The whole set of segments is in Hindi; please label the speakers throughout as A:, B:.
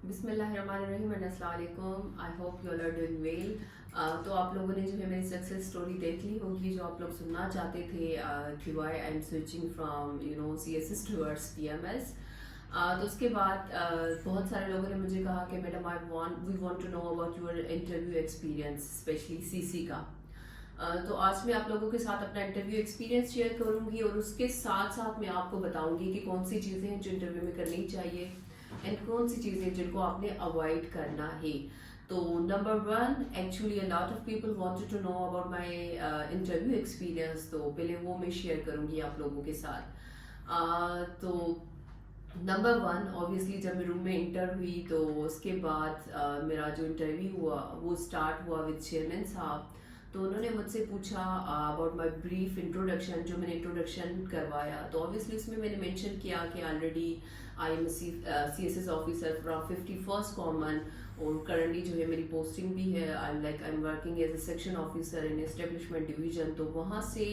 A: बिस्मिल्लाहिर्रहमानिर्रहीम एंड अस्सलाम वालेकुम। I hope you all are doing well. तो आप लोगों ने जो है मेरी सक्सेस स्टोरी देख ली होगी जो आप लोग सुनना चाहते थे कि why I am switching from CSS towards PMS। तो उसके बाद बहुत सारे लोगों ने मुझे कहा कि madam we want to know about your interview experience specially CC का। तो आज मैं आप लोगों के साथ अपना इंटरव्यू एक्सपीरियंस शेयर करूंगी और उसके साथ साथ मैं आपको बताऊंगी कि कौन सी चीज़ें हैं जो इंटरव्यू में करनी चाहिए एंड कौन सी चीज़ें जिनको आपने अवॉइड करना है। तो number one, actually a lot of people wanted to know about my interview experience, तो पहले वो मैं शेयर करूंगी आप लोगों के साथ। तो नंबर वन, ऑब्वियसली जब मैं रूम में इंटर हुई तो उसके बाद मेरा जो इंटरव्यू हुआ वो स्टार्ट हुआ विद चेयरमैन साहब। तो उन्होंने मुझसे पूछा अबाउट माय ब्रीफ इंट्रोडक्शन, जो मैंने इंट्रोडक्शन करवाया। तो ऑब्वियसली उसमें मैंने मेंशन किया कि already I am CSS officer from 51st common और करंटली जो है मेरी पोस्टिंग भी है, I am working as a section officer in establishment division. तो वहाँ से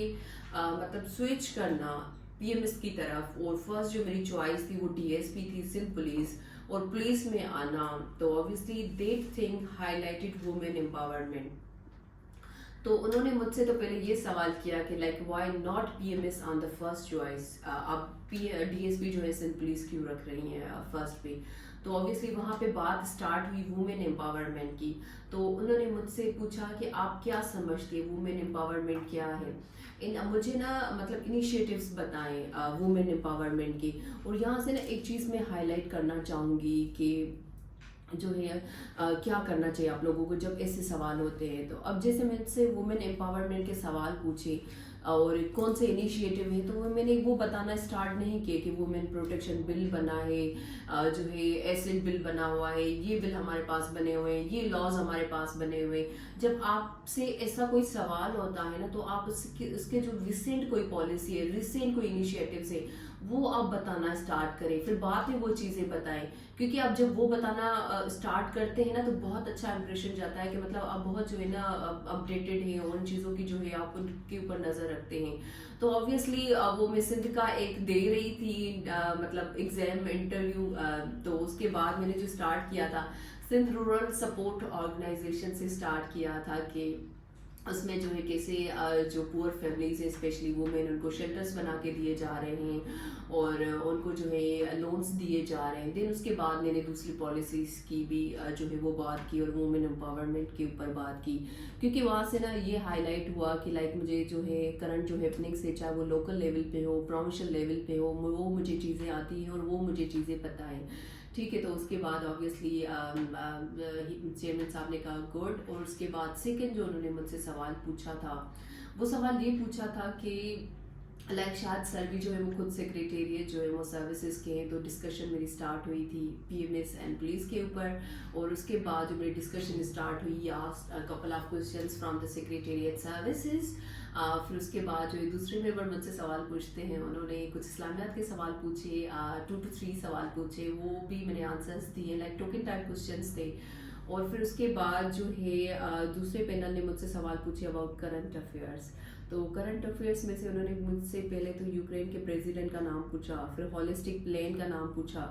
A: मतलब स्विच करना PMS की तरफ, और फर्स्ट जो मेरी चॉइस थी वो DSP थी सिंध पुलिस, और पुलिस में आना। तो obviously that thing highlighted women empowerment. तो उन्होंने मुझसे तो पहले ये सवाल किया कि like why not PMS on the first choice, आप DSP जो है सिंध पुलिस क्यों रख रही हैं फर्स्ट पे। तो ऑब्वियसली वहाँ पे बात स्टार्ट हुई वुमेन एम्पावरमेंट की। तो उन्होंने मुझसे पूछा कि आप क्या समझते हैं वुमेन एम्पावरमेंट क्या है। मुझे ना मतलब इनिशिएटिव्स बताएं वुमेन एम्पावरमेंट की। और यहाँ से ना एक चीज़ मैं हाईलाइट करना चाहूँगी कि जो है क्या करना चाहिए आप लोगों को जब ऐसे सवाल होते हैं। तो अब जैसे मुझसे वुमेन एम्पावरमेंट के सवाल पूछे और कौन से इनिशिएटिव है, तो वो मैंने वो बताना स्टार्ट नहीं किया कि वुमेन प्रोटेक्शन बिल बना है, जो है एसिड बिल बना हुआ है, ये बिल हमारे पास बने हुए हैं, ये लॉज हमारे पास बने हुए हैं। जब आपसे ऐसा कोई सवाल होता है ना, तो आप उसके जो रिसेंट कोई पॉलिसी है, रिसेंट कोई इनिशिएटिव्स है, वो आप बताना स्टार्ट करें, फिर बाद में वो चीज़ें बताएं। क्योंकि आप जब वो बताना स्टार्ट करते हैं ना, तो बहुत अच्छा इंप्रेशन जाता है कि मतलब आप बहुत जो है ना अपडेटेड हैं उन चीज़ों की, जो है आप उनके ऊपर नज़र रखते हैं। तो ऑब्वियसली वो मैं सिंध का एक दे रही थी मतलब एग्जाम इंटरव्यू। तो उसके बाद मैंने जो स्टार्ट किया था सिंध रूरल सपोर्ट ऑर्गेनाइजेशन से स्टार्ट किया था कि उसमें जो है कैसे जो पुअर फैमिलीज है स्पेशली वुमेन, उनको शेल्टर्स बना के दिए जा रहे हैं और उनको जो है लोन्स दिए जा रहे हैं। देन उसके बाद मैंने दूसरी पॉलिसीज़ की भी जो है वो बात की और वुमेन एम्पावरमेंट के ऊपर बात की। क्योंकि वहाँ से ना ये हाईलाइट हुआ कि लाइक मुझे जो है करंट जो हैपनिंग्स है, चाहे वो लोकल लेवल पे हो, प्रोविंशियल लेवल पे हो, वो मुझे चीज़ें आती हैं और वो मुझे चीज़ें पता है। ठीक है, तो उसके बाद ऑब्वियसली चेयरमैन साहब ने कहा गुड। और उसके बाद सेकंड जो उन्होंने मुझसे सवाल पूछा था, वो सवाल ये पूछा था कि लाइक शायद सर भी जो है वो खुद सेक्रेटेरिएट जो है वो सर्विसेज के हैं। तो डिस्कशन मेरी स्टार्ट हुई थी PMS एंड पुलिस के ऊपर। और उसके बाद जो मेरी डिस्कशन स्टार्ट हुई, asked a couple of questions from the secretariat services. फिर उसके बाद जो दूसरे मेंबर मुझसे सवाल पूछते हैं, उन्होंने कुछ इस्लामियात के सवाल पूछे, 2 to 3 सवाल पूछे, वो भी मैंने आंसर्स दिए, लाइक टोकन टाइप क्वेश्चंस थे। और फिर उसके बाद जो है दूसरे पैनल ने मुझसे सवाल पूछे अबाउट करंट अफेयर्स। तो करंट अफेयर्स में से उन्होंने मुझसे पहले तो यूक्रेन के प्रेसिडेंट का नाम पूछा, फिर हॉलिस्टिक प्लेन का नाम पूछा,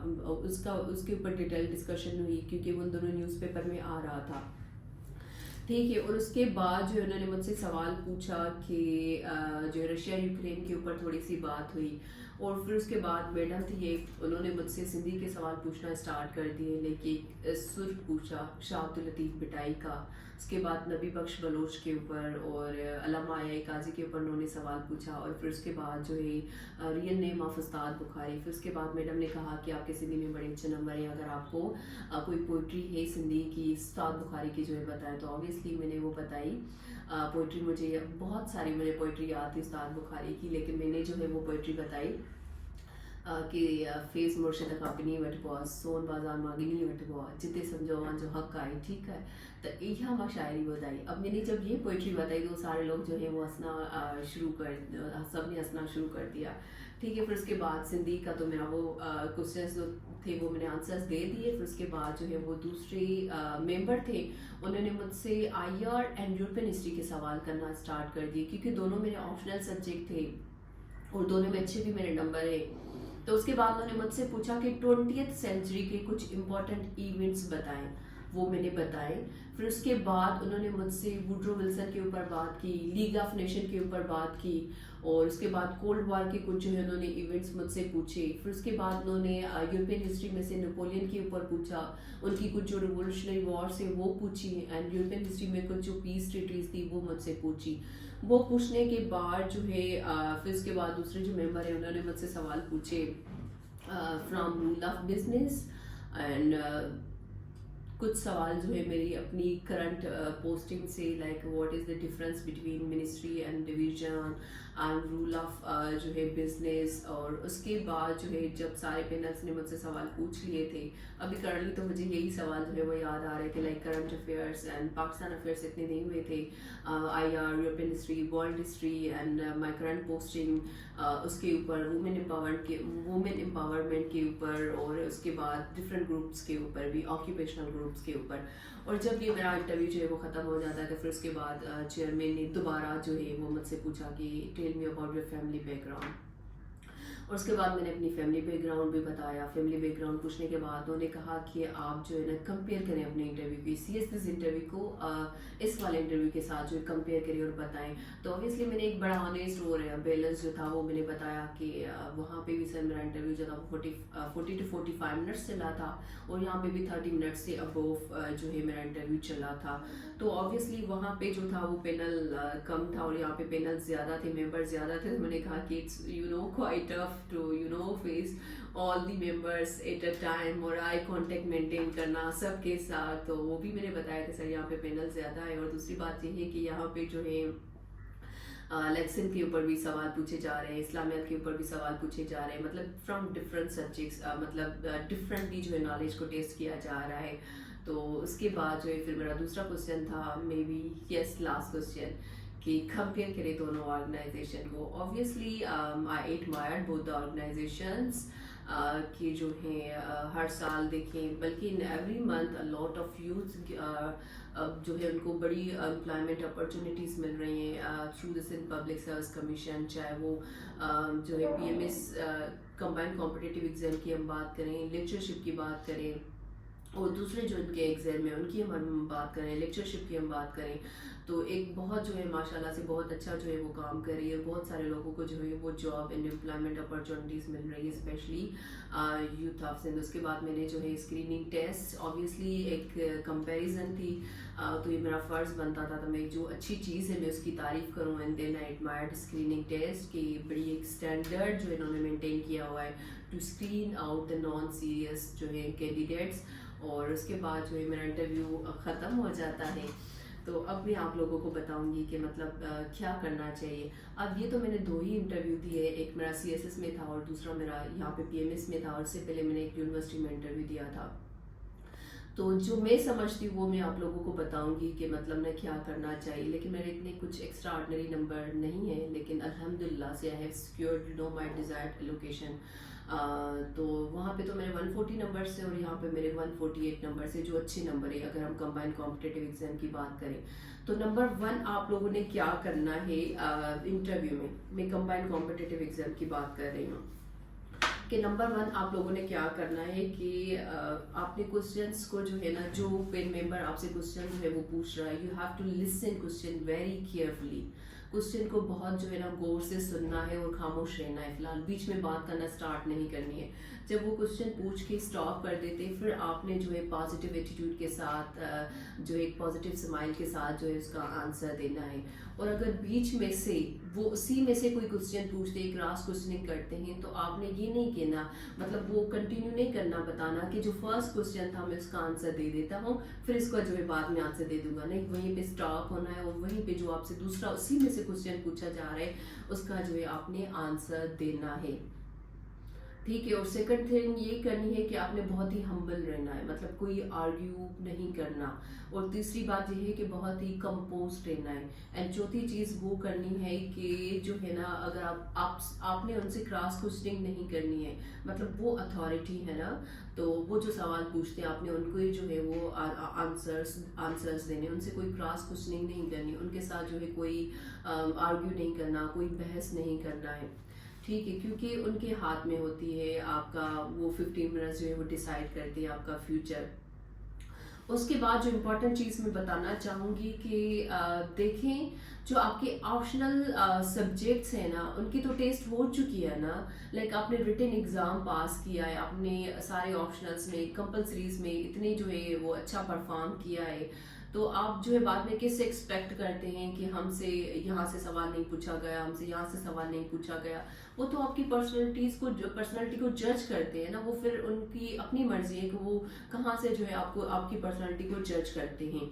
A: उसके ऊपर डिटेल डिस्कशन हुई क्योंकि वो दोनों न्यूज़पेपर में आ रहा था। ठीक है, और उसके बाद जो उन्होंने मुझसे सवाल पूछा कि जो रशिया यूक्रेन के ऊपर थोड़ी सी बात हुई। और फिर उसके बाद मैडम थी एक, उन्होंने मुझसे सिंधी के सवाल पूछना स्टार्ट कर दिए, लेकिन सुर पूछा शाह अब्दुल लतीफ़ बिटाई का। उसके बाद नबी बख्श बलोच के ऊपर और अल्लामा आया काजी के ऊपर उन्होंने सवाल पूछा। और फिर उसके बाद जो है रियल नेम ऑफ उस्ताद बुखारी। फिर उसके बाद मैडम ने कहा कि आपके सिंधी में बड़े अच्छे नंबर हैं, अगर आपको कोई पोइट्री है सिंधी की उस्ताद बुखारी की जो है बताएं। तो ऑब्वियसली मैंने वो बताई। पोइट्री मुझे बहुत सारी मुझे पोइट्री याद थी उस्ताद बुखारी की, लेकिन मैंने जो है वो पोइट्री बताई कि फेस मुर्शिद खपनी वठबो, सोन बाजार मांगनी वठबो, जिते समझो वहाँ जो हक आए। ठीक है, तो यह मां शायरी बताई। अब मैंने जब ये पोइट्री बताई तो सारे लोग जो है वो हंसना शुरू कर, सब ने हंसना शुरू कर दिया। ठीक है, फिर उसके बाद सिंधी का तो मेरा वो क्वेश्चन जो थे वो मैंने आंसर्स दे दिए। फिर उसके बाद जो है वो दूसरे मेंबर थे, उन्होंने मुझसे IR एंड यूरोपियन हिस्ट्री के सवाल करना स्टार्ट कर दिए, क्योंकि दोनों मेरे ऑप्शनल सब्जेक्ट थे और दोनों में अच्छे भी मेरे नंबर है। तो उसके बाद उन्होंने मुझसे पूछा कि 20th सेंचुरी के कुछ इम्पोर्टेंट इवेंट्स बताएं, वो मैंने बताए। फिर उसके बाद उन्होंने मुझसे वुड्रो विल्सन के ऊपर बात की, लीग ऑफ नेशन के ऊपर बात की, और उसके बाद कोल्ड वॉर के कुछ जो है उन्होंने इवेंट्स मुझसे पूछे। फिर उसके बाद उन्होंने यूरोपियन हिस्ट्री में से नेपोलियन के ऊपर पूछा, उनकी कुछ जो रिवोल्यूशनरी वॉर्स है वो पूछी, एंड यूरोपियन हिस्ट्री में कुछ जो पीस ट्रीटीज थी वो मुझसे पूछी। वो पूछने के बाद जो है फिर उसके बाद दूसरे जो मेंबर है उन्होंने मुझसे सवाल पूछे from rule of business, and कुछ सवाल जो है मेरी अपनी करंट पोस्टिंग से, like what is the difference between ministry and division and rule of जो है बिजनेस। और उसके बाद जो है जब सारे पैनल्स ने मुझसे सवाल पूछ लिए थे, अभी करंटली तो मुझे यही सवाल जो है वो याद आ रहे थे, like current affairs and Pakistan affairs इतने नहीं हुए थे, IR, European history, world history, and my current posting उसके ऊपर, वुमेन एम्पावरमेंट के ऊपर, और उसके बाद डिफरेंट ग्रुप्स के ऊपर भी, ऑक्यूपेशनल ग्रुप्स के ऊपर। और जब ये मेरा इंटरव्यू जो है वो ख़त्म हो जाता है तो फिर उसके बाद चेयरमैन ने दोबारा जो है वो मुझसे पूछा कि tell me about your family background. और उसके बाद मैंने अपनी फैमिली बैकग्राउंड भी बताया। फैमिली बैकग्राउंड पूछने के बाद उन्होंने कहा कि आप जो है ना कंपेयर करें अपने इंटरव्यू की, CSS इंटरव्यू को इस वाले इंटरव्यू के साथ जो है कंपेयर करें और बताएं। तो ऑब्वियसली मैंने एक बड़ा ऑनेस्ट और बैलेंस जो था वो मैंने बताया कि वहाँ पे भी सर मेरा इंटरव्यू जो था वो 40 to 45 मिनट्स चला था, और यहाँ पे भी 30 मिनट्स से अबोव जो है मेरा इंटरव्यू चला था। तो ऑब्वियसली वहाँ पे जो था वो पैनल कम था और यहाँ पे पैनल ज़्यादा थे, मेंबर ज़्यादा थे। तो मैंने कहा कि it's quite tough to face all the members at a time, और आई कांटेक्ट मेंटेन करना सबके साथ। तो वो भी मैंने बताया कि सर यहाँ पे पैनल ज़्यादा है, और दूसरी बात ये है कि यहाँ पे जो है लेक्सन के ऊपर भी सवाल पूछे जा रहे हैं, इस्लामियत के ऊपर भी सवाल पूछे जा रहे हैं, मतलब फ्रॉम डिफरेंट सब्जेक्ट्स, मतलब डिफरेंटली जो है नॉलेज को टेस्ट किया जा रहा है। तो उसके बाद जो है फिर मेरा दूसरा क्वेश्चन था, may be yes last question, कि कंपेयर करें दोनों ऑर्गेनाइजेशन को। Obviously I admired both the organisations कि जो हैं हर साल देखें, बल्कि in every month a lot of youth जो है उनको बड़ी एम्प्लॉयमेंट अपॉर्चुनिटीज़ मिल रही हैं through this in public service commission, चाहे वो जो है PMS कंबाइंड कॉम्पिटिटिव एग्जाम की हम बात करें, लेक्चरशिप की बात करें, और दूसरे जो इनके एग्जाम है उनकी हम बात करें, लेक्चरशिप की हम बात करें, तो एक बहुत जो है माशाल्लाह से बहुत अच्छा जो है वो काम कर रही है। बहुत सारे लोगों को जो है वो जॉब एंड एम्प्लॉयमेंट अपॉर्चुनिटीज़ मिल रही है, स्पेशली यूथ ऑफ सिंध। उसके बाद मैंने जो है स्क्रीनिंग टेस्ट, ऑब्वियसली एक कंपैरिजन थी, तो ये मेरा फ़र्ज़ बनता था, तो मैं जो अच्छी चीज़ है मैं उसकी तारीफ़ करूँ। And then I admired screening test की बड़ी एक स्टैंडर्ड जो इन्होंने मेंटेन किया हुआ है to screen out the non serious जो है कैंडिडेट्स। और उसके बाद जो है मेरा इंटरव्यू ख़त्म हो जाता है। तो अब मैं आप लोगों को बताऊंगी कि मतलब क्या करना चाहिए। अब ये तो मैंने 2 ही इंटरव्यू दिए, एक मेरा CSS में था और दूसरा मेरा यहाँ पे PMS में था, और इससे पहले मैंने एक यूनिवर्सिटी में इंटरव्यू दिया था। तो जो मैं समझती हूँ वो मैं आप लोगों को बताऊंगी कि मतलब मैं क्या करना चाहिए। लेकिन मेरे इतने कुछ एक्स्ट्रा ऑर्डिनरी नंबर नहीं है, लेकिन अल्हम्दुलिल्लाह से I have secured my desired allocation. तो वहाँ पे तो मेरे 140 नंबर से, और यहाँ पे मेरे 148 नंबर से, जो अच्छे नंबर है अगर हम कंबाइंड कॉम्पिटिटिव एग्जाम की बात करें। तो नंबर 1 आप लोगों ने क्या करना है इंटरव्यू में, मैं कंबाइंड कॉम्पिटिटिव एग्जाम की बात कर रही हूँ, कि नंबर 1 आप लोगों ने क्या करना है कि आपने क्वेश्चंस को जो है ना, जो पेन मेंबर आपसे क्वेश्चन जो है वो पूछ रहा है, you have to listen question very carefully. Question को बहुत जो है ना गौर से सुनना है और खामोश रहना है, फिलहाल बीच में बात करना स्टार्ट नहीं करनी है। जब वो क्वेश्चन पूछ के स्टॉप कर देते, फिर आपने जो है पॉजिटिव एटीट्यूड के साथ, जो एक पॉजिटिव स्माइल के साथ जो है उसका आंसर देना है। और अगर बीच में से वो उसी में से कोई क्वेश्चन पूछते हैं, क्रॉस क्वेश्चनिंग करते हैं, तो आपने ये नहीं कहना, मतलब वो कंटिन्यू नहीं करना, बताना कि जो फर्स्ट क्वेश्चन था मैं उसका आंसर दे देता हूँ, फिर इसका जो है बाद में आंसर दे दूंगा। नहीं, वहीं पे स्टॉप होना है और वहीं पे जो आपसे दूसरा उसी में से क्वेश्चन पूछा जा रहा है उसका जो है आपने आंसर देना है, ठीक है। और सेकंड थिंग ये करनी है कि आपने बहुत ही हम्बल रहना है, मतलब कोई आर्ग्यू नहीं करना। और तीसरी बात ये है कि बहुत ही कंपोज रहना है। एंड चौथी चीज़ वो करनी है कि जो है ना, अगर आपने उनसे क्रॉस क्वेश्चनिंग नहीं करनी है, मतलब वो अथॉरिटी है ना, तो वो जो सवाल पूछते हैं आपने उनको ही जो है वो आंसर्स देने, उनसे कोई क्रॉस क्वेश्चनिंग नहीं करनी, उनके साथ जो है कोई आर्ग्यू नहीं करना, कोई बहस नहीं करना है, ठीक है, क्योंकि उनके हाथ में होती है आपका वो 15 मिनट्स जो है वो डिसाइड करती है आपका फ्यूचर। उसके बाद जो इम्पोर्टेंट चीज़ मैं बताना चाहूँगी कि देखें, जो आपके ऑप्शनल सब्जेक्ट्स हैं ना, उनकी तो टेस्ट हो चुकी है ना। लाइक आपने रिटन एग्ज़ाम पास किया है, आपने सारे ऑप्शनल्स में, कंपलसरीज में इतने जो है वो अच्छा परफॉर्म किया है, तो आप जो है बाद में किससे एक्सपेक्ट करते हैं कि हमसे यहाँ से सवाल नहीं पूछा गया, हमसे यहाँ से सवाल नहीं पूछा गया। वो तो आपकी पर्सनैलिटी को जज करते हैं ना, वो फिर उनकी अपनी मर्जी है कि वो कहाँ से जो है आपको आपकी पर्सनैलिटी को जज करते हैं।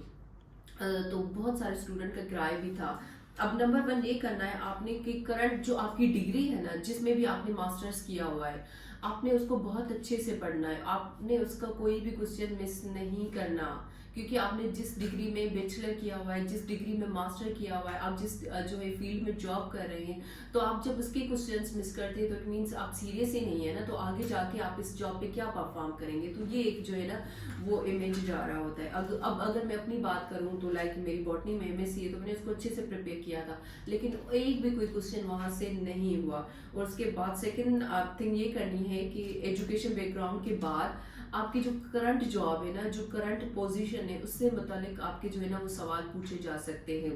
A: तो बहुत सारे स्टूडेंट का क्राई भी था। अब नंबर वन ये करना है आपने कि करंट जो आपकी डिग्री है ना, जिसमें भी आपने मास्टर्स किया हुआ है, आपने उसको बहुत अच्छे से पढ़ना है। आपने उसका कोई भी क्वेश्चन मिस नहीं करना, क्योंकि आपने जिस डिग्री में बैचलर किया हुआ है, जिस डिग्री में मास्टर किया हुआ है, आप जिस जो है फील्ड में जॉब कर रहे हैं, तो आप जब उसके क्वेश्चंस मिस करते हैं तो इट मीन्स आप सीरियस ही नहीं है ना। तो आगे जाके आप इस जॉब पे क्या परफॉर्म करेंगे, तो ये एक जो है ना वो इमेज जा रहा होता है। अब अगर मैं अपनी बात करूँ तो लाइक मेरी बॉटनी में एमएससी है, तो मैंने उसको अच्छे से प्रिपेयर किया था, लेकिन एक भी कोई क्वेश्चन वहाँ से नहीं हुआ। और उसके बाद सेकेंड थिंग ये करनी है कि एजुकेशन बैकग्राउंड के बाद आपकी जो करंट जॉब है ना, जो करंट पोजीशन है, उससे मुतालिक आपके जो है ना वो सवाल पूछे जा सकते हैं।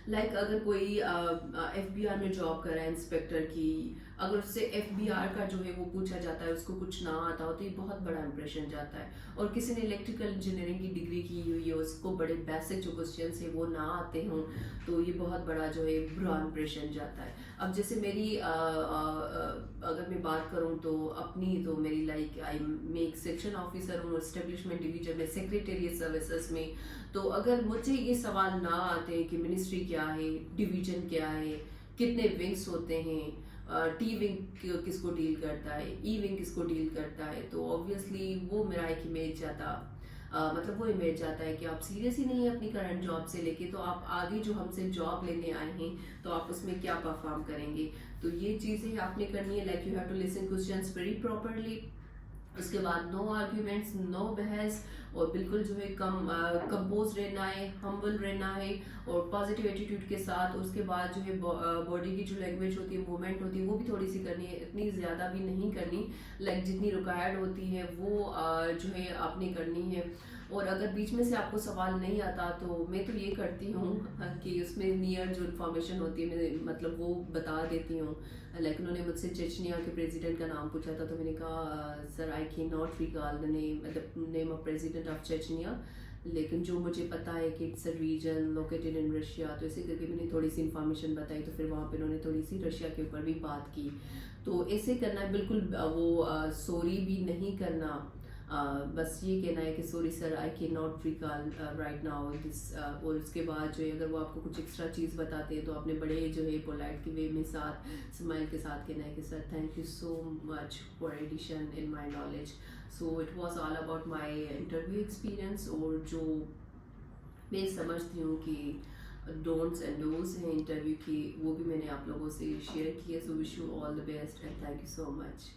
A: लाइक अगर कोई एफबीआर में जॉब कर रहा है इंस्पेक्टर की, अगर उससे एफबीआर का जो है वो पूछा जाता है, उसको कुछ ना आता हो, तो ये बहुत बड़ा इंप्रेशन जाता है। और किसी ने इलेक्ट्रिकल इंजीनियरिंग की डिग्री की हुई है, उसको बड़े बेसिक जो क्वेश्चन है वो ना आते हों, तो ये बहुत बड़ा जो है बुरा इंप्रेशन जाता है। अब जैसे मेरी अगर मैं बात करूँ तो अपनी, तो मेरी लाइक मैं एक सेक्शन ऑफिसर हूँ एस्टेब्लिशमेंट डिवीजन में, सेक्रेटेरिएट सर्विसेज में। तो अगर मुझे ये सवाल ना आते कि मिनिस्ट्री क्या है, डिवीजन क्या है, कितने विंग्स होते हैं, टी विंग किसको डील करता है, ई विंग किसको डील करता है, तो ऑब्वियसली वो मेरा एक इमेज जाता, मतलब वो इमेज जाता है कि आप सीरियस ही नहीं है अपनी करंट जॉब से लेके, तो आप आगे जो हमसे जॉब लेने आए हैं तो आप उसमें क्या परफॉर्म करेंगे। तो ये चीज़ें आपने करनी है, like you have to listen questions very properly. उसके बाद नो आर्ग्यूमेंट्स, नो बहस, और बिल्कुल जो है कंपोज रहना है, हम्बल रहना है, और पॉजिटिव एटीट्यूड के साथ। उसके बाद जो है बॉडी की जो लैंग्वेज होती है, मूवमेंट होती है, वो भी थोड़ी सी करनी है, इतनी ज़्यादा भी नहीं करनी, लाइक जितनी रिक्वायर्ड होती है वो जो है आपने करनी है। और अगर बीच में से आपको सवाल नहीं आता तो मैं तो ये करती हूँ कि उसमें नियर जो इन्फॉर्मेशन होती है मैं मतलब वो बता देती हूँ। लाइक उन्होंने मुझसे चेचनिया के प्रेसिडेंट का नाम पूछा था, तो मैंने कहा sir I can not recall the name of president of Chechnya, लेकिन जो मुझे पता है कि it's a region located in Russia. तो ऐसे करके मैंने थोड़ी सी इन्फॉर्मेशन बताई, तो फिर वहाँ पे उन्होंने थोड़ी सी रशिया के ऊपर भी बात की। तो ऐसे करना है, बिल्कुल वो सॉरी भी नहीं करना, बस ये कहना है कि sorry sir I can not recall right now this. और उसके बाद जो है अगर वो आपको कुछ एक्स्ट्रा चीज़ बताते हैं तो आपने बड़े जो है पोलाइट के वे में साथ स्माइल के साथ कहना है कि sir thank you so much for addition in my knowledge. So it was all about my interview experience, और जो मैं समझती हूँ कि डोंट्स एंड डूज हैं इंटरव्यू की, वो भी मैंने आप लोगों से शेयर किए। So wish you all the best and thank you so much.